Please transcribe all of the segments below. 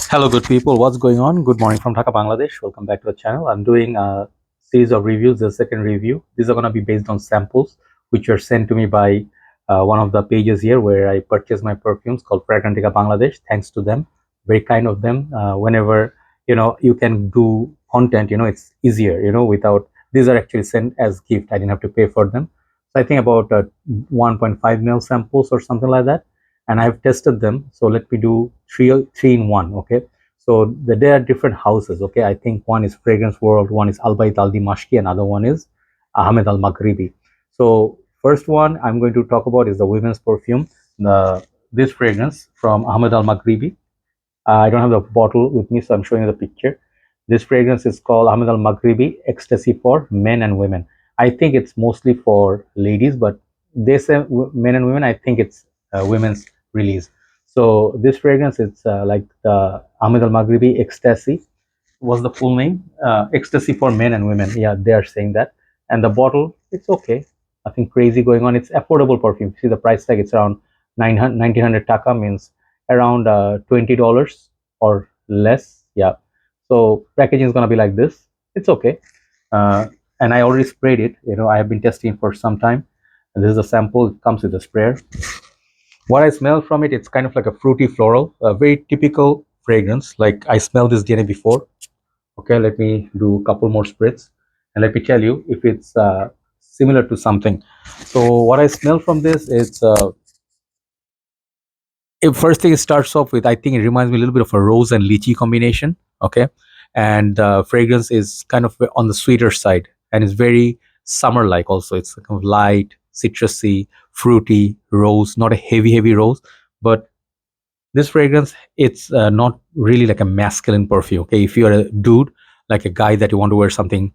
Hello, good people. What's going on? Good morning from Dhaka, Bangladesh. Welcome back to the channel. I'm doing a series of reviews. The second review. These are going to be based on samples which were sent to me by one of the pages here where I purchase my perfumes called Fragrantica Bangladesh. Thanks to them, very kind of them. Whenever you can do content, it's easier. Without these are actually sent as gift. I didn't have to pay for them. So I think about 1.5 ml samples or something like that, and I've tested them. So let me do three in one. Okay, so there are different houses. Okay, I think one is Fragrance World, one is Albait Aldimashqi, another one is Ahmed Al Maghribi. So first one I'm going to talk about is the women's perfume, this fragrance from Ahmed Al Maghribi. I don't have the bottle with me, so I'm showing you the picture. This fragrance is called Ahmed Al Maghribi Ecstasy for men and women. I think it's mostly for ladies, but they say men and women. I think it's women's release. So this fragrance, it's like the Ahmed Al Maghribi Ecstasy was the full name. Ecstasy for men and women. Yeah, they are saying that. And the bottle, it's okay. Nothing crazy going on. It's affordable perfume. See the price tag, it's around 1900 taka, means around $20 or less. Yeah. So packaging is gonna be like this. It's okay. And I already sprayed it. I have been testing for some time. And this is a sample. It comes with a sprayer. What I smell from it, it's kind of like a fruity floral, a very typical fragrance. Like I smelled this DNA before. Okay, let me do a couple more sprays and let me tell you if it's similar to something. So what I smell from this is first thing it starts off with, I think it reminds me a little bit of a rose and lychee combination. Okay, and fragrance is kind of on the sweeter side and it's very summer like. Also it's kind of light, citrusy, fruity rose, not a heavy rose, but this fragrance, it's not really like a masculine perfume. Okay, if you're a dude, like a guy that you want to wear something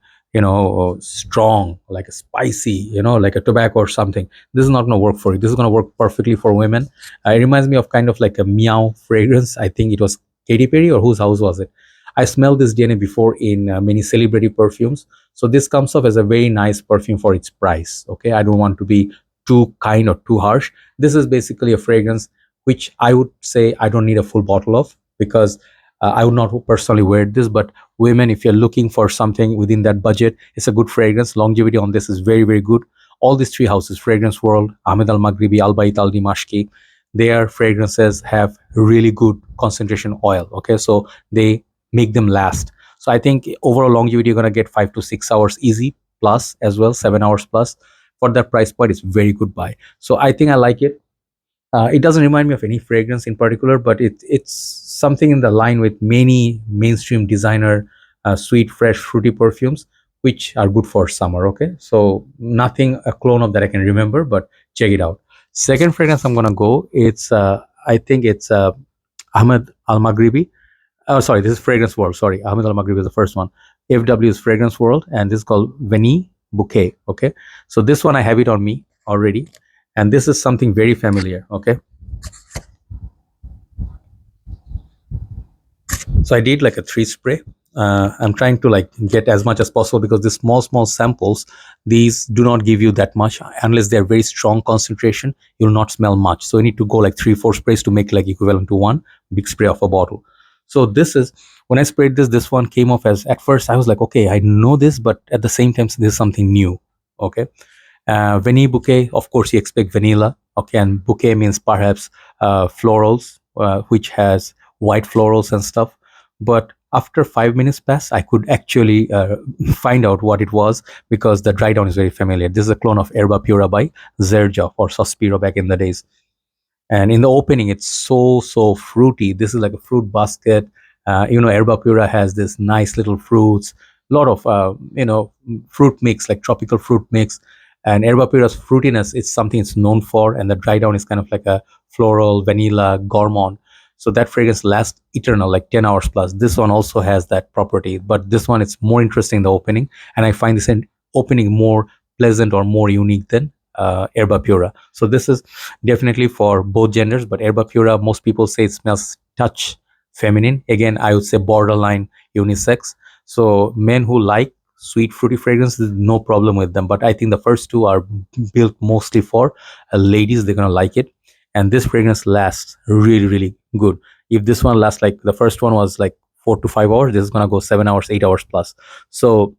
strong, like a spicy, like a tobacco or something, this is not going to work for you. This is going to work perfectly for women. It reminds me of kind of like a meow fragrance. I think it was Katy Perry, or whose house was it? I smelled this DNA before in many celebrity perfumes. So this comes off as a very nice perfume for its price. Okay, I don't want to be too kind or too harsh. This is basically a fragrance which I would say I don't need a full bottle of, because I would not personally wear this. But women, if you're looking for something within that budget, it's a good fragrance. Longevity on this is very good. All these three houses, Fragrance World, Ahmed Al Maghribi, Albait, Aldimashqi, their fragrances have really good concentration oil. Okay, so they make them last. So I think overall longevity, you're gonna get 5 to 6 hours easy, plus as well 7 hours plus. For that price point, it's very good buy. So I think I like it. It doesn't remind me of any fragrance in particular, but it's something in the line with many mainstream designer sweet, fresh, fruity perfumes, which are good for summer. Okay, so nothing a clone of that I can remember, but check it out. Second fragrance I'm gonna go. It's I think it's Ahmed Al Maghribi. Oh, sorry, this is Fragrance World. Sorry, Ahmed Al Maghribi is the first one. FW is Fragrance World, and this is called Veni Bouquet. Okay, so this one I have it on me already, and this is something very familiar. Okay, so I did like a 3 spray. I'm trying to like get as much as possible, because the small samples, these do not give you that much unless they're very strong concentration. You'll not smell much, so you need to go like 3-4 sprays to make like equivalent to one big spray of a bottle. So this is, when I sprayed this one came off as, at first I was like, okay, I know this, but at the same time this is something new. Okay, Veni Bouquet, of course you expect vanilla. Okay, and bouquet means perhaps florals, which has white florals and stuff. But after 5 minutes passed, I could actually find out what it was, because the dry down is very familiar. This is a clone of Herba Pura by Zerja or Sospiro back in the days. And in the opening, it's so fruity. This is like a fruit basket. Herba Pura has this nice little fruits, lot of fruit mix, like tropical fruit mix. And Herba Pura's fruitiness is something it's known for, and the dry down is kind of like a floral, vanilla, gourmand. So that fragrance lasts eternal, like 10 hours plus. This one also has that property, but this one, it's more interesting in the opening, and I find this opening more pleasant or more unique than Herba Pura. So this is definitely for both genders, but Herba Pura, most people say it smells touch feminine. Again, I would say borderline unisex. So men who like sweet fruity fragrances, no problem with them. But I think the first two are built mostly for ladies. They're gonna like it, and this fragrance lasts really good. If this one lasts like the first one was like 4 to 5 hours, this is gonna go 7 hours, 8 hours plus. So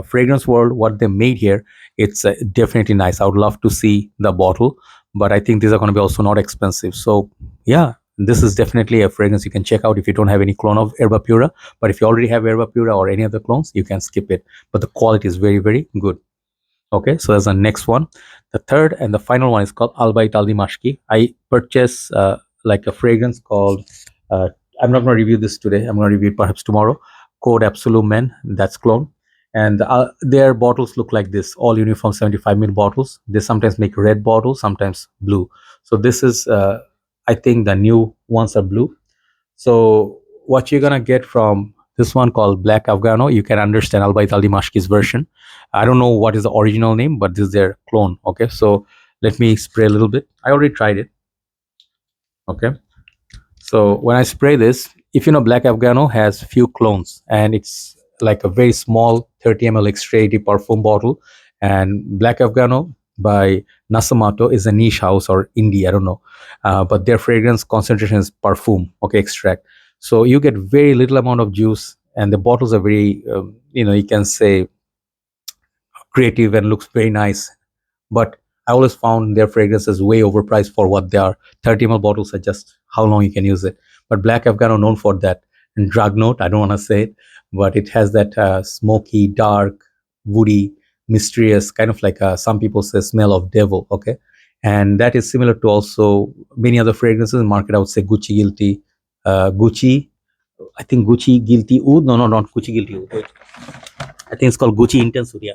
fragrance world, what they made here, it's definitely nice. I would love to see the bottle, but I think these are going to be also not expensive. So yeah, this is definitely a fragrance you can check out if you don't have any clone of Herba Pura. But if you already have Herba Pura or any other clones, you can skip it. But the quality is very, very good. Okay, so that's the next one. The third and the final one is called Albait Aldimashqi. I purchased like a fragrance called, uh, I'm not going to review this today. I'm going to review it perhaps tomorrow. Code Absolute Men, that's clone. And their bottles look like this, all uniform 75 ml bottles. They sometimes make red bottles, sometimes blue. So this is, I think the new ones are blue. So what you're gonna get from this one called Black Afgano, you can understand Albait Aldimashqi's version. I don't know what is the original name, but this is their clone. Okay, so let me spray a little bit. I already tried it. Okay, so when I spray this, if you know, Black Afgano has few clones, and it's like a very small 30 ml extra perfume bottle. And Black Afgano by Nasamato is a niche house or indie, I don't know, but their fragrance concentration is perfume, okay, extract. So you get very little amount of juice, and the bottles are very, you can say creative and looks very nice. But I always found their fragrances way overpriced for what they are. 30 ml bottles are just how long you can use it. But Black Afgano known for that. And drug note, I don't want to say it, but it has that smoky, dark, woody, mysterious, kind of like some people say smell of devil. Okay, and that is similar to also many other fragrances in the market. I would say Gucci Guilty, Gucci. I think Gucci Guilty Oud. No, not Gucci Guilty Oud. Wait. I think it's called Gucci Intense Oud. Yeah.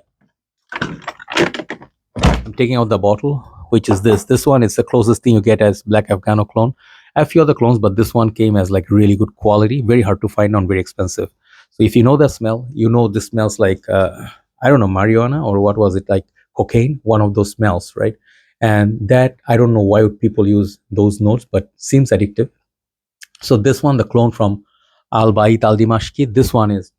I'm taking out the bottle, which is this. This one is the closest thing you get as Black Afgano clone. I have a few other clones, but this one came as like really good quality, very hard to find and very expensive. So if you know the smell, you know this smells like, I don't know, marijuana or what was it, like cocaine, one of those smells, right? And that, I don't know why would people use those notes, but seems addictive. So this one, the clone from Albait Aldimashqi, this one is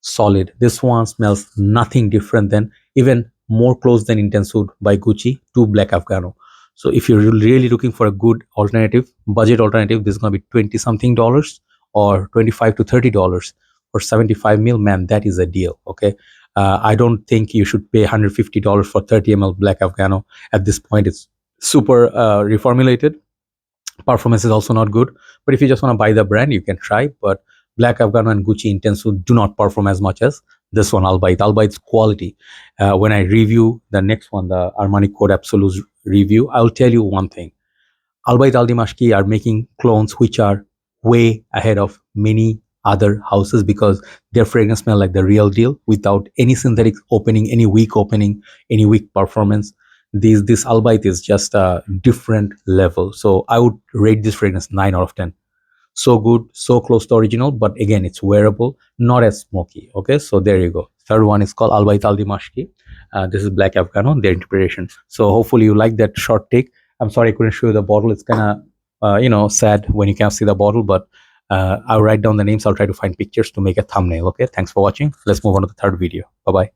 solid. This one smells nothing different than, even more close than Intense Oud by Gucci to Black Afgano. So if you're really looking for a good alternative, budget alternative, this is going to be 20 something dollars or 25 to $30 for 75 ml. Man, that is a deal. Okay, I don't think you should pay $150 for 30 ml Black Afgano at this point. It's super reformulated. Performance is also not good, but if you just want to buy the brand, you can try. But Black Afgano and Gucci Intense Oud do not perform as much as this one, Albait. Albait's quality. When I review the next one, the Armani Code Absolute review, I'll tell you one thing. Albait Aldimashqi are making clones which are way ahead of many other houses because their fragrance smell like the real deal without any synthetic opening, any weak opening, any weak performance. This Albait is just a different level. So I would rate this fragrance 9 out of 10. So good, so close to original, but again, it's wearable, not as smoky. Okay, so there you go. Third one is called Albait Aldimashqi. This is Black Afgano, their interpretation. So hopefully you like that short take. I'm sorry I couldn't show you the bottle. It's kind of sad when you can't see the bottle, but I'll write down the names. I'll try to find pictures to make a thumbnail. Okay, thanks for watching. Let's move on to the third video. Bye bye.